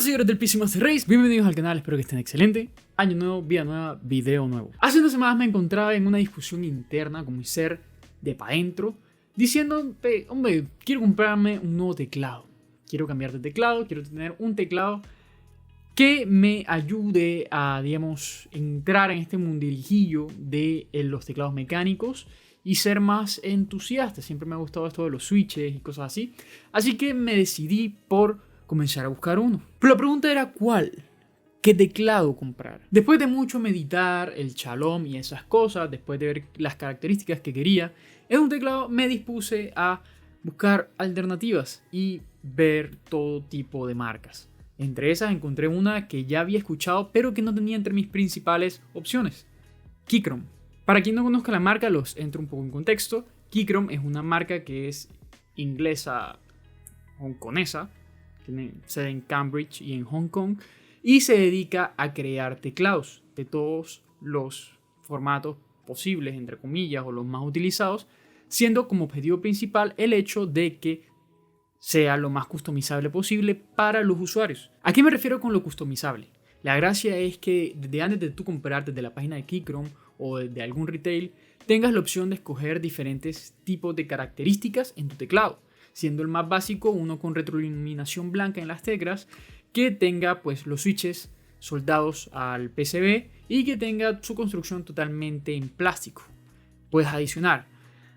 Señores del PC Master Race, bienvenidos al canal, espero que estén excelente. Año nuevo, vida nueva, video nuevo. Hace unas semanas me encontraba en una discusión interna con mi ser de pa' dentro, diciendo, hombre, quiero comprarme un nuevo teclado. Quiero cambiar de teclado, quiero tener un teclado que me ayude a, digamos, entrar en este mundirijillo de los teclados mecánicos y ser más entusiasta. Siempre me ha gustado esto de los switches y cosas así. Así que me decidí por comenzar a buscar uno. Pero la pregunta era ¿cuál? ¿Qué teclado comprar? Después de mucho meditar el Shalom y esas cosas, después de ver las características que quería en un teclado, me dispuse a buscar alternativas y ver todo tipo de marcas. Entre esas encontré una que ya había escuchado, pero que no tenía entre mis principales opciones: Keychron. Para quien no conozca la marca, los entro un poco en contexto. Keychron es una marca que es inglesa, hongkonesa, tiene sede en Cambridge y en Hong Kong, y se dedica a crear teclados de todos los formatos posibles, entre comillas, o los más utilizados, siendo como objetivo principal el hecho de que sea lo más customizable posible para los usuarios. ¿A qué me refiero con lo customizable? La gracia es que desde antes de tú comprar desde la página de Keychron o de algún retail, tengas la opción de escoger diferentes tipos de características en tu teclado, siendo el más básico uno con retroiluminación blanca en las teclas, que tenga pues los switches soldados al PCB y que tenga su construcción totalmente en plástico. Puedes adicionar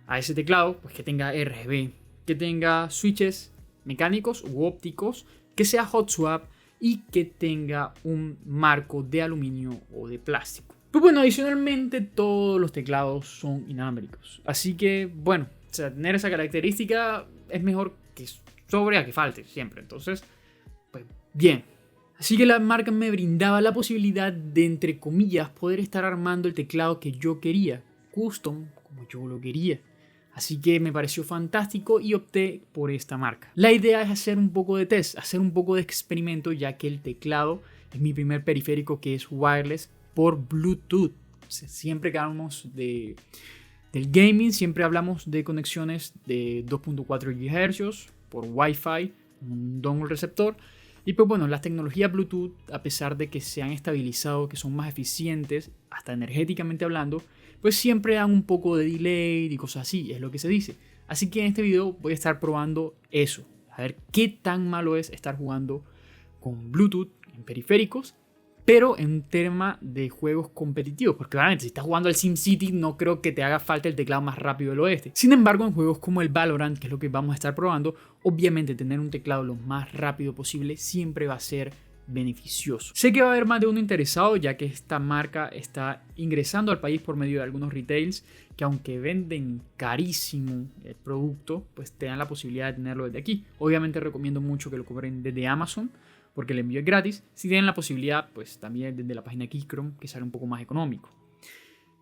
a ese teclado pues que tenga RGB, que tenga switches mecánicos u ópticos, que sea hot swap y que tenga un marco de aluminio o de plástico. Pues bueno, adicionalmente todos los teclados son inalámbricos, así que bueno, o sea, tener esa característica es mejor que sobre a que falte siempre. Entonces, pues bien. Así que la marca me brindaba la posibilidad de, entre comillas, poder estar armando el teclado que yo quería, custom, como yo lo quería. Así que me pareció fantástico y opté por esta marca. La idea es hacer un poco de test, hacer un poco de experimento, ya que el teclado es mi primer periférico que es wireless por Bluetooth. Siempre que hablamos del gaming, siempre hablamos de conexiones de 2.4 GHz por Wi-Fi, un dongle receptor. Y pues bueno, las tecnologías Bluetooth, a pesar de que se han estabilizado, que son más eficientes, hasta energéticamente hablando, pues siempre dan un poco de delay y cosas así, es lo que se dice. Así que en este video voy a estar probando eso, a ver qué tan malo es estar jugando con Bluetooth en periféricos, pero en tema de juegos competitivos, porque claramente si estás jugando al SimCity no creo que te haga falta el teclado más rápido del oeste. Sin embargo, en juegos como el Valorant, que es lo que vamos a estar probando, obviamente tener un teclado lo más rápido posible siempre va a ser beneficioso. Sé que va a haber más de uno interesado, ya que esta marca está ingresando al país por medio de algunos retails que, aunque venden carísimo el producto, pues te dan la posibilidad de tenerlo desde aquí. Obviamente recomiendo mucho que lo compren desde Amazon, porque el envío es gratis. Si tienen la posibilidad, pues también desde la página Keychron, que sale un poco más económico.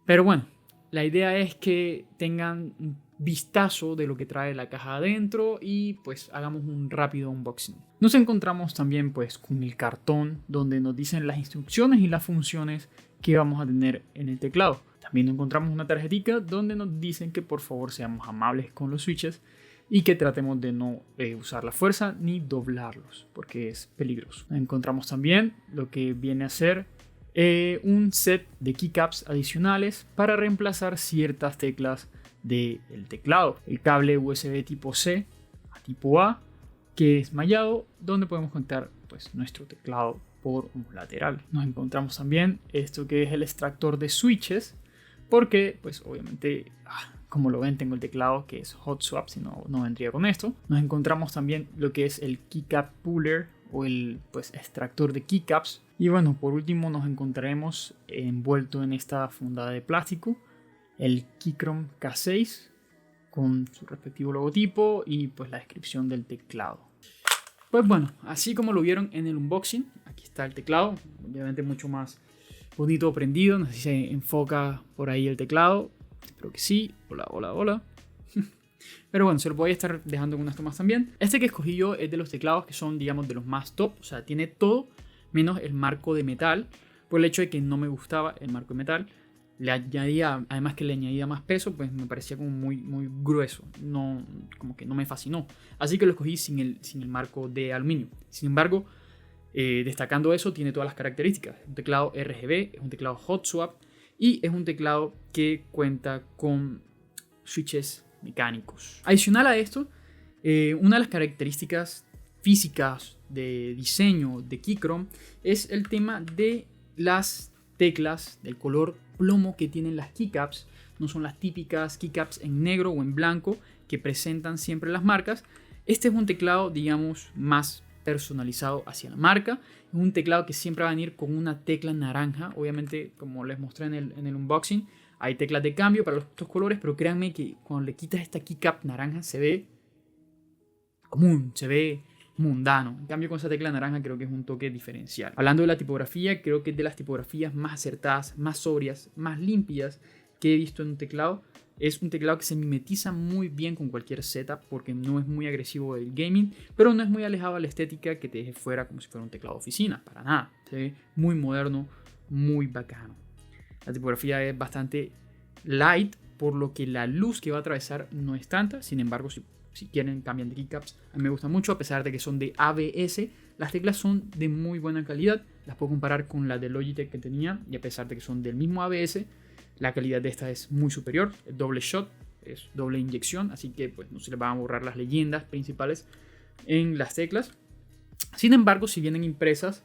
Pero bueno, la idea es que tengan un vistazo de lo que trae la caja adentro y pues hagamos un rápido unboxing. Nos encontramos también pues con el cartón donde nos dicen las instrucciones y las funciones que vamos a tener en el teclado. También encontramos una tarjetita donde nos dicen que por favor seamos amables con los switches y que tratemos de no usar la fuerza ni doblarlos, porque es peligroso. Encontramos también lo que viene a ser un set de keycaps adicionales para reemplazar ciertas teclas del teclado. El cable USB tipo C a tipo A, que es mallado, donde podemos conectar pues, nuestro teclado por un lateral. Nos encontramos también esto que es el extractor de switches, porque pues obviamente como lo ven, tengo el teclado que es hot swap, si no, no vendría con esto. Nos encontramos también lo que es el keycap puller o el pues extractor de keycaps. Y bueno, por último nos encontraremos envuelto en esta funda de plástico el Keychron K6 con su respectivo logotipo y pues la descripción del teclado. Pues bueno, así como lo vieron en el unboxing, aquí está el teclado, obviamente mucho más bonito prendido. No sé si se enfoca por ahí el teclado. Espero que sí. Hola. Pero bueno, se lo voy a estar dejando en unas tomas también. Este que escogí yo es de los teclados que son, digamos, de los más top. O sea, tiene todo menos el marco de metal. Por el hecho de que no me gustaba el marco de metal. Le añadía, además que le añadía más peso, pues me parecía como muy grueso. No, como que no me fascinó. Así que lo escogí sin el marco de aluminio. Sin embargo, Destacando eso, tiene todas las características. Es un teclado RGB, es un teclado hot swap y es un teclado que cuenta con switches mecánicos. Adicional a esto, una de las características físicas de diseño de Keychron es el tema de las teclas del color plomo que tienen las keycaps. No son las típicas keycaps en negro o en blanco que presentan siempre las marcas. Este es un teclado, digamos, más personalizado hacia la marca. Es un teclado que siempre va a venir con una tecla naranja. Obviamente, como les mostré en el unboxing, hay teclas de cambio para estos colores, pero créanme que cuando le quitas esta keycap naranja se ve común, se ve mundano. En cambio, con esa tecla naranja creo que es un toque diferencial. Hablando de la tipografía, creo que es de las tipografías más acertadas, más sobrias, más limpias que he visto en un teclado. Es un teclado que se mimetiza muy bien con cualquier setup porque no es muy agresivo del gaming, pero no es muy alejado a la estética que te deje fuera como si fuera un teclado de oficina, para nada. Se ve muy moderno, muy bacano. La tipografía es bastante light, por lo que la luz que va a atravesar no es tanta. Sin embargo, si quieren, cambian de keycaps. A mí me gusta mucho, a pesar de que son de ABS. Las teclas son de muy buena calidad. Las puedo comparar con la de Logitech que tenía, y a pesar de que son del mismo ABS, la calidad de esta es muy superior. Es doble shot, es doble inyección, así que pues no se les van a borrar las leyendas principales en las teclas. Sin embargo, si vienen impresas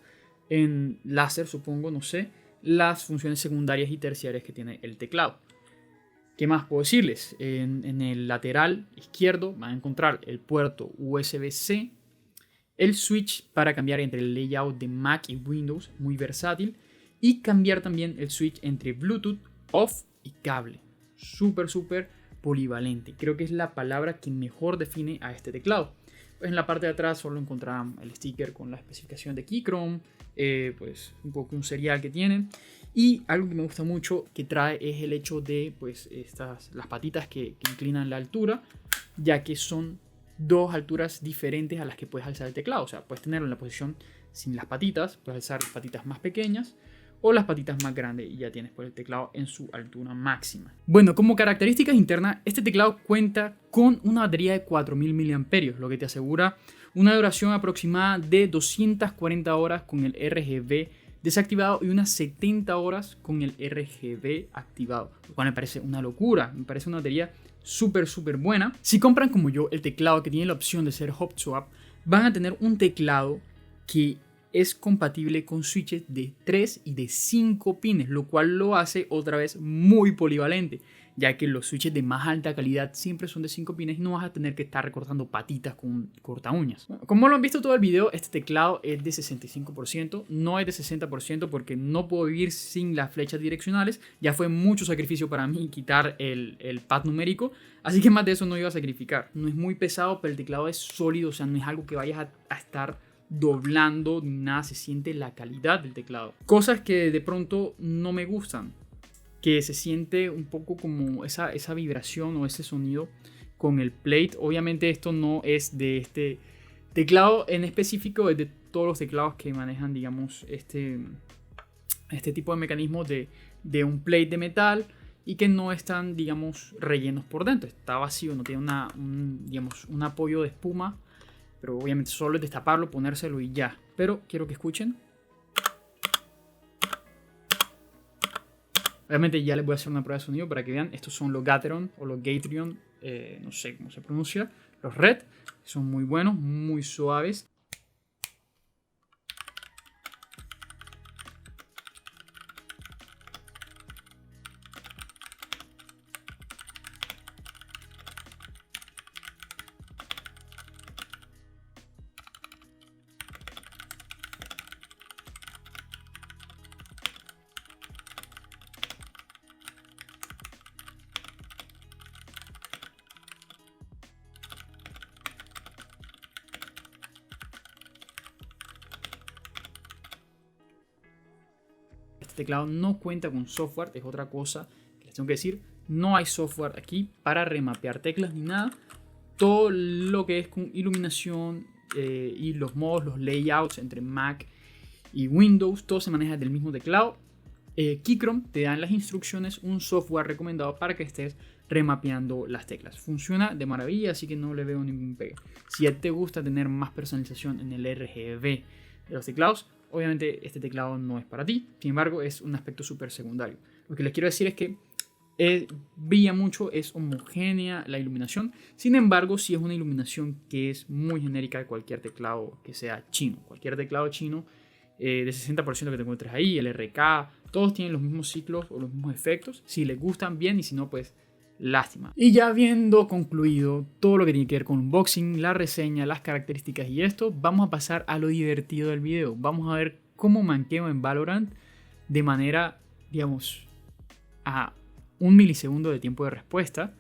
en láser, supongo, no sé, las funciones secundarias y terciarias que tiene el teclado. ¿Qué más puedo decirles? En el lateral izquierdo van a encontrar el puerto USB-C, el switch para cambiar entre el layout de Mac y Windows, muy versátil, y cambiar también el switch entre Bluetooth, off y cable. Súper polivalente. Creo que es la palabra que mejor define a este teclado. Pues en la parte de atrás solo encontrarán el sticker con la especificación de Keychron, pues un poco un serial que tienen. Y algo que me gusta mucho que trae es el hecho de pues las patitas que inclinan la altura, ya que son dos alturas diferentes a las que puedes alzar el teclado. O sea, puedes tenerlo en la posición sin las patitas, puedes alzar las patitas más pequeñas o las patitas más grandes y ya tienes pues el teclado en su altura máxima. Bueno, como características internas, este teclado cuenta con una batería de 4000 mAh, lo que te asegura una duración aproximada de 240 horas con el RGB desactivado y unas 70 horas con el RGB activado, lo cual me parece una locura. Me parece una batería súper buena. Si compran como yo el teclado que tiene la opción de ser hot swap, van a tener un teclado que es compatible con switches de 3 y de 5 pines, lo cual lo hace otra vez muy polivalente, ya que los switches de más alta calidad siempre son de 5 pines y no vas a tener que estar recortando patitas con corta uñas. Bueno, como lo han visto todo el video, este teclado es de 65%, no es de 60% porque no puedo vivir sin las flechas direccionales. Ya fue mucho sacrificio para mí quitar el pad numérico, así que más de eso no iba a sacrificar. No es muy pesado, pero el teclado es sólido, o sea, no es algo que vayas a estar doblando ni nada. Se siente la calidad del teclado. Cosas que de pronto no me gustan, que se siente un poco como esa vibración o ese sonido con el plate. Obviamente esto no es de este teclado en específico, es de todos los teclados que manejan, digamos, este tipo de mecanismos de un plate de metal y que no están, digamos, rellenos por dentro. Está vacío, no tiene un apoyo de espuma. Pero obviamente solo es destaparlo, ponérselo y ya. Pero quiero que escuchen. Obviamente ya les voy a hacer una prueba de sonido para que vean. Estos son los Gateron o los Gateron, no sé cómo se pronuncia. Los Red, son muy buenos, muy suaves. Este teclado no cuenta con software, es otra cosa que les tengo que decir. No hay software aquí para remapear teclas ni nada. Todo lo que es con iluminación y los modos, los layouts entre Mac y Windows, todo se maneja del mismo teclado. Keychron te dan las instrucciones, un software recomendado para que estés remapeando las teclas. Funciona de maravilla, así que no le veo ningún pegue. Si ya te gusta tener más personalización en el RGB, de los teclados. Obviamente este teclado no es para ti, sin embargo es un aspecto súper secundario. Lo que les quiero decir es que brilla mucho, es homogénea la iluminación, sin embargo sí es una iluminación que es muy genérica de cualquier teclado que sea chino. Cualquier teclado chino de 60% que te encuentres ahí, el RK, todos tienen los mismos ciclos o los mismos efectos. Si les gustan bien y si no, pues lástima. Y ya habiendo concluido todo lo que tiene que ver con unboxing, la reseña, las características y esto, vamos a pasar a lo divertido del video. Vamos a ver cómo manqueo en Valorant de manera, digamos, a 1 milisegundo de tiempo de respuesta.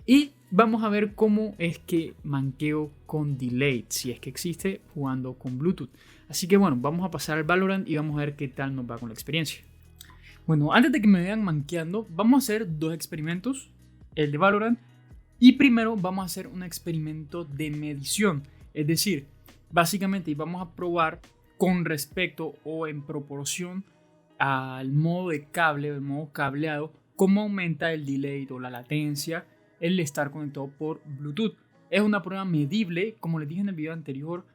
Y vamos a ver cómo es que manqueo con delay, si es que existe, jugando con Bluetooth. Así que bueno, vamos a pasar al Valorant y vamos a ver qué tal nos va con la experiencia. Bueno, antes de que me vean manqueando, vamos a hacer dos experimentos. El de Valorant, y primero vamos a hacer un experimento de medición, es decir, básicamente vamos a probar con respecto o en proporción al modo de cable, el modo cableado, cómo aumenta el delay o la latencia el estar conectado por Bluetooth. Es una prueba medible, como les dije en el video anterior,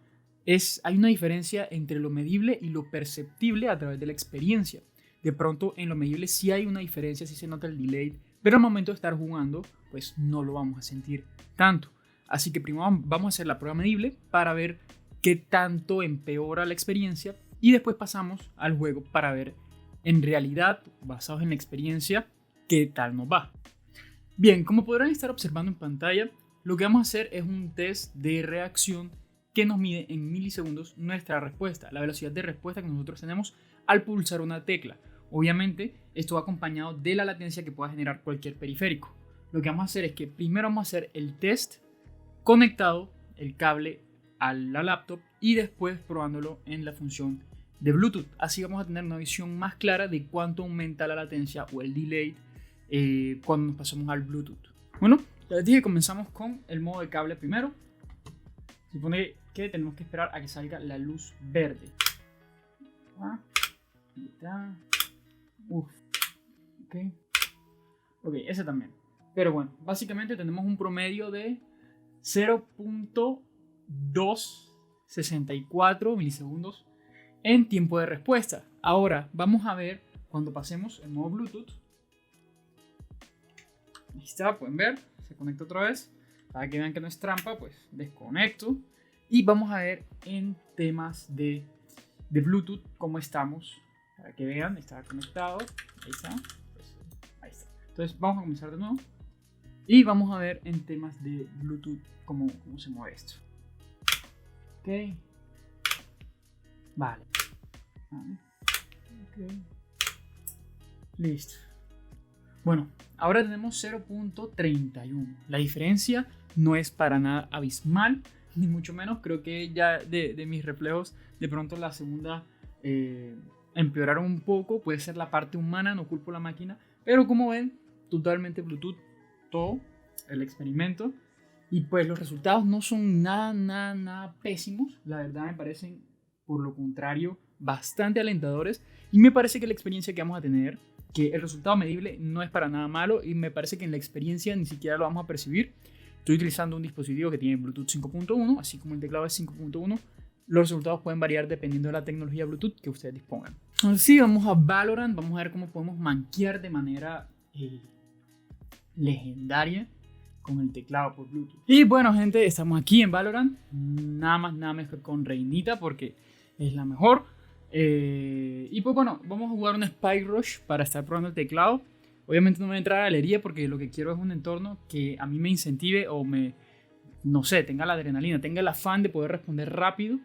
hay una diferencia entre lo medible y lo perceptible a través de la experiencia. De pronto en lo medible sí hay una diferencia, sí se nota el delay, pero al momento de estar jugando, pues no lo vamos a sentir tanto. Así que primero vamos a hacer la prueba medible para ver qué tanto empeora la experiencia y después pasamos al juego para ver en realidad, basados en la experiencia, qué tal nos va. Bien, como podrán estar observando en pantalla, lo que vamos a hacer es un test de reacción que nos mide en milisegundos nuestra respuesta, la velocidad de respuesta que nosotros tenemos al pulsar una tecla. Obviamente, esto va acompañado de la latencia que pueda generar cualquier periférico. Lo que vamos a hacer es que primero vamos a hacer el test conectado el cable a la laptop y después probándolo en la función de Bluetooth. Así vamos a tener una visión más clara de cuánto aumenta la latencia o el delay cuando nos pasamos al Bluetooth. Bueno, ya les dije que comenzamos con el modo de cable primero. Se supone que tenemos que esperar a que salga la luz verde. Ahí está. Ok, ese también. Pero bueno, básicamente tenemos un promedio de 0.264 milisegundos en tiempo de respuesta. Ahora vamos a ver cuando pasemos el modo Bluetooth. Ahí está, pueden ver, se conecta otra vez. Para que vean que no es trampa, pues desconecto. Y vamos a ver en temas de Bluetooth cómo estamos. Para que vean, está conectado. Ahí está. Pues, ahí está. Entonces vamos a comenzar de nuevo. Y vamos a ver en temas de Bluetooth cómo se mueve esto. Ok. Vale. Okay. Listo. Bueno, ahora tenemos 0.31. La diferencia no es para nada abismal, ni mucho menos. Creo que ya de mis reflejos, de pronto la segunda empeoraron un poco. Puede ser la parte humana, no culpo la máquina. Pero como ven, totalmente Bluetooth, todo el experimento. Y pues los resultados no son nada pésimos. La verdad me parecen, por lo contrario, bastante alentadores. Y me parece que la experiencia que vamos a tener, que el resultado medible no es para nada malo. Y me parece que en la experiencia ni siquiera lo vamos a percibir. Estoy utilizando un dispositivo que tiene Bluetooth 5.1, así como el teclado es 5.1. Los resultados pueden variar dependiendo de la tecnología Bluetooth que ustedes dispongan. Entonces sí, vamos a Valorant. Vamos a ver cómo podemos manquear de manera legendaria con el teclado por Bluetooth. Y bueno, gente, estamos aquí en Valorant. Nada más, nada mejor con Reinita porque es la mejor. Y pues bueno, vamos a jugar un Spike Rush para estar probando el teclado. Obviamente no me voy a entrar a la galería porque lo que quiero es un entorno que a mí me incentive o no sé, tenga la adrenalina, tenga el afán de poder responder rápido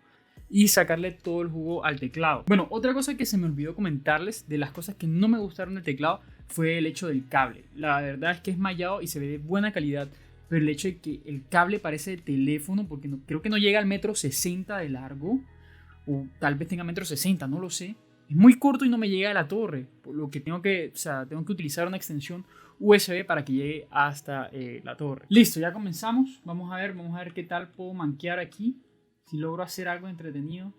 y sacarle todo el jugo al teclado. Bueno, otra cosa que se me olvidó comentarles de las cosas que no me gustaron del teclado fue el hecho del cable. La verdad es que es mallado y se ve de buena calidad, pero el hecho de que el cable parece de teléfono, porque creo que no llega al 1,60 m de largo, o tal vez tenga 1,60 m, no lo sé. Es muy corto y no me llega a la torre, por lo que tengo que utilizar una extensión USB para que llegue hasta la torre. Listo, ya comenzamos. Vamos a ver qué tal puedo manquear aquí. Si logro hacer algo entretenido.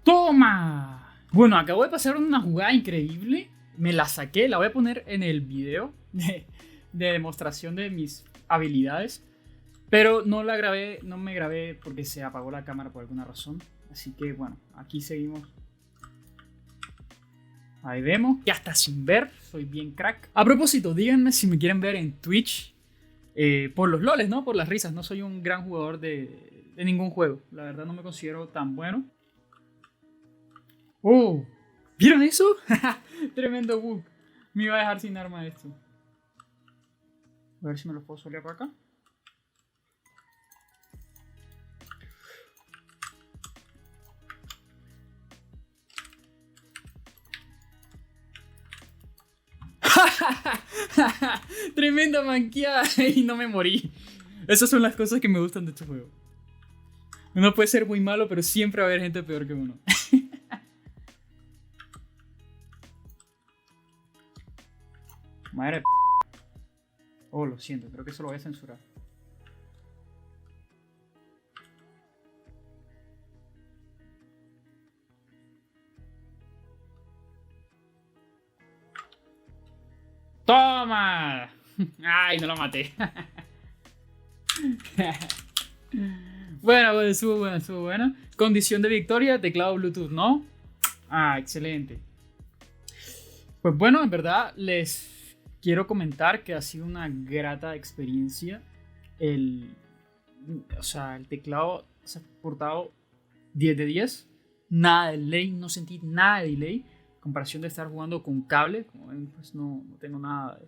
¡Toma! Bueno, acabo de pasar una jugada increíble. Me la saqué, la voy a poner en el video de demostración de mis habilidades. Pero no la grabé, no me grabé porque se apagó la cámara por alguna razón. Así que bueno, aquí seguimos. Ahí vemos que hasta sin ver soy bien crack. A propósito, díganme si me quieren ver en Twitch. Por los loles, ¿no? Por las risas. No soy un gran jugador de ningún juego. La verdad no me considero tan bueno. ¡Oh! ¿Vieron eso? Tremendo bug. Me iba a dejar sin arma esto. A ver si me lo puedo solear por acá. Tremenda manqueada y no me morí. Esas son las cosas que me gustan de este juego. Uno puede ser muy malo, pero siempre va a haber gente peor que uno. Madre de Oh, lo siento, creo que eso lo voy a censurar. ¡Toma! ¡Ay, no lo maté! Bueno, estuvo bueno, estuvo bueno. Condición de victoria, teclado Bluetooth, ¿no? Ah, excelente. Pues bueno, en verdad les quiero comentar que ha sido una grata experiencia. El teclado se ha portado 10 de 10. Nada de delay, no sentí nada de delay. Comparación de estar jugando con cable. Como ven, pues no tengo nada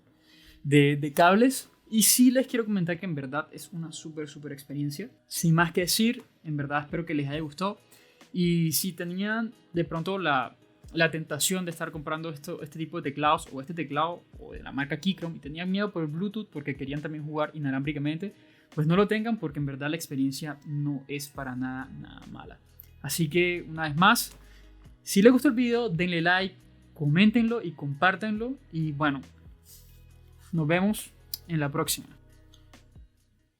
de cables. Y sí les quiero comentar que en verdad es una súper experiencia. Sin más que decir, en verdad espero que les haya gustado. Y si tenían de pronto la tentación de estar comprando este tipo de teclados o este teclado o de la marca Keychron y tenían miedo por el Bluetooth porque querían también jugar inalámbricamente, pues no lo tengan porque en verdad la experiencia no es para nada mala. Así que una vez más, si les gustó el video, denle like, coméntenlo y compártanlo. Y bueno, nos vemos en la próxima.